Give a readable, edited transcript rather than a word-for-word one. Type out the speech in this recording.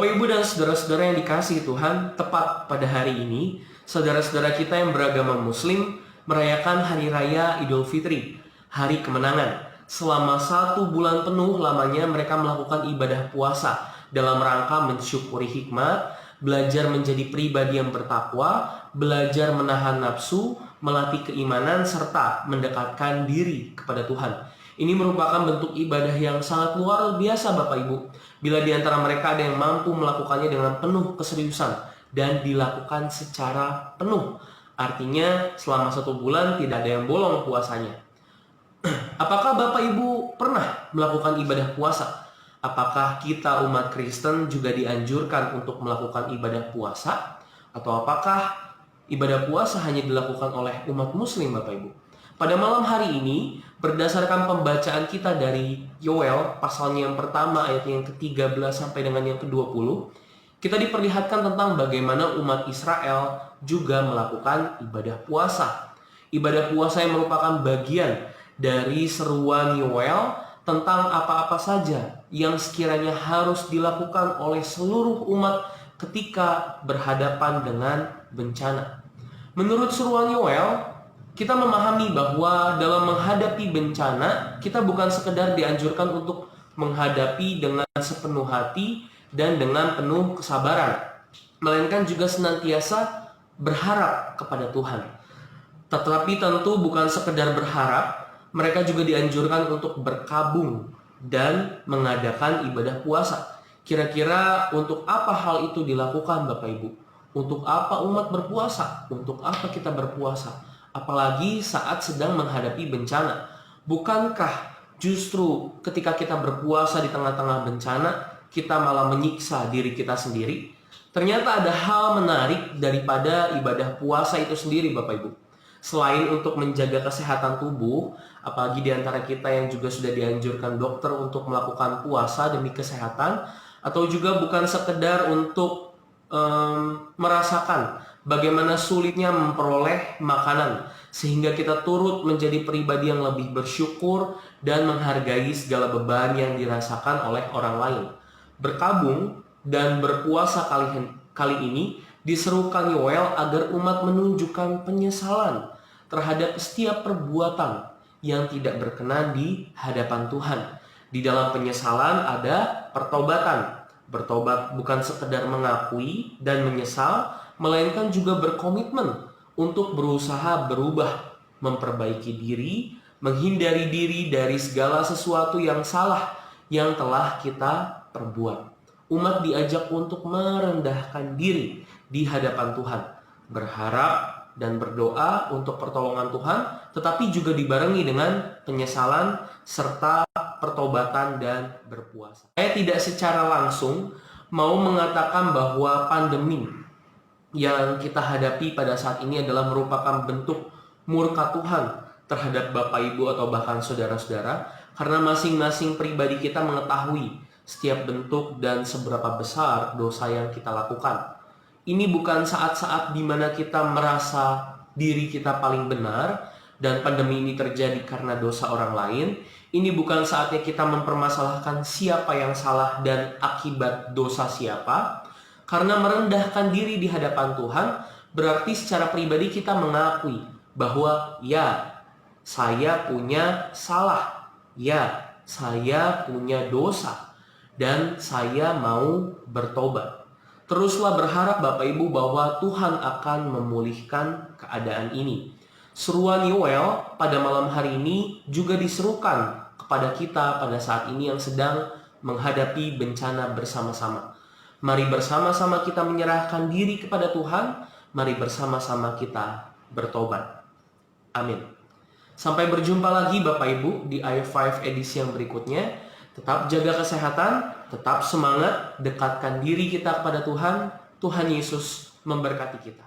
Bapak, Ibu, dan saudara-saudara yang dikasihi Tuhan, tepat pada hari ini, saudara-saudara kita yang beragama Muslim merayakan Hari Raya Idul Fitri, Hari Kemenangan. Selama 1 bulan penuh lamanya mereka melakukan ibadah puasa dalam rangka mensyukuri hikmat, belajar menjadi pribadi yang bertakwa, belajar menahan nafsu, melatih keimanan, serta mendekatkan diri kepada Tuhan. Ini merupakan bentuk ibadah yang sangat luar biasa, Bapak Ibu. Bila di antara mereka ada yang mampu melakukannya dengan penuh keseriusan dan dilakukan secara penuh. Artinya selama 1 bulan tidak ada yang bolong puasanya. Apakah Bapak Ibu pernah melakukan ibadah puasa? Apakah kita umat Kristen juga dianjurkan untuk melakukan ibadah puasa? Atau apakah ibadah puasa hanya dilakukan oleh umat Muslim, Bapak Ibu? Pada malam hari ini, berdasarkan pembacaan kita dari Yoel, pasalnya yang pertama, ayat yang ke-13 sampai dengan yang ke-20, kita diperlihatkan tentang bagaimana umat Israel juga melakukan ibadah puasa. Ibadah puasa yang merupakan bagian dari seruan Yoel tentang apa-apa saja yang sekiranya harus dilakukan oleh seluruh umat ketika berhadapan dengan bencana. Menurut seruan Yoel, kita memahami bahwa dalam menghadapi bencana, kita bukan sekedar dianjurkan untuk menghadapi dengan sepenuh hati dan dengan penuh kesabaran, melainkan juga senantiasa berharap kepada Tuhan. Tetapi tentu bukan sekedar berharap, mereka juga dianjurkan untuk berkabung dan mengadakan ibadah puasa. Kira-kira untuk apa hal itu dilakukan, Bapak Ibu? Untuk apa umat berpuasa? Untuk apa kita berpuasa? Apalagi saat sedang menghadapi bencana. Bukankah justru ketika kita berpuasa di tengah-tengah bencana, kita malah menyiksa diri kita sendiri? Ternyata ada hal menarik daripada ibadah puasa itu sendiri, Bapak Ibu. Selain untuk menjaga kesehatan tubuh, apalagi di antara kita yang juga sudah dianjurkan dokter untuk melakukan puasa demi kesehatan, atau juga bukan sekedar untuk merasakan bagaimana sulitnya memperoleh makanan, sehingga kita turut menjadi pribadi yang lebih bersyukur dan menghargai segala beban yang dirasakan oleh orang lain. Berkabung dan berpuasa kali ini diserukan Yoel agar umat menunjukkan penyesalan terhadap setiap perbuatan yang tidak berkenan di hadapan Tuhan. Di dalam penyesalan ada pertobatan. Bertobat bukan sekedar mengakui dan menyesal, melainkan juga berkomitmen untuk berusaha berubah, memperbaiki diri, menghindari diri dari segala sesuatu yang salah yang telah kita perbuat. Umat diajak untuk merendahkan diri di hadapan Tuhan, berharap dan berdoa untuk pertolongan Tuhan, tetapi juga dibarengi dengan penyesalan serta pertobatan dan berpuasa. Saya tidak secara langsung mau mengatakan bahwa pandemi yang kita hadapi pada saat ini adalah merupakan bentuk murka Tuhan terhadap Bapak Ibu atau bahkan saudara-saudara, karena masing-masing pribadi kita mengetahui setiap bentuk dan seberapa besar dosa yang kita lakukan. Ini bukan saat-saat di mana kita merasa diri kita paling benar dan pandemi ini terjadi karena dosa orang lain. Ini bukan saatnya kita mempermasalahkan siapa yang salah dan akibat dosa siapa. Karena merendahkan diri di hadapan Tuhan berarti secara pribadi kita mengakui bahwa ya, saya punya salah. Ya, saya punya dosa. Dan saya mau bertobat. Teruslah berharap Bapak Ibu bahwa Tuhan akan memulihkan keadaan ini. Seruan Yoel pada malam hari ini juga diserukan kepada kita pada saat ini yang sedang menghadapi bencana bersama-sama. Mari bersama-sama kita menyerahkan diri kepada Tuhan. Mari bersama-sama kita bertobat. Amin. Sampai berjumpa lagi Bapak Ibu di i5 edisi yang berikutnya. Tetap jaga kesehatan, tetap semangat, dekatkan diri kita kepada Tuhan. Tuhan Yesus memberkati kita.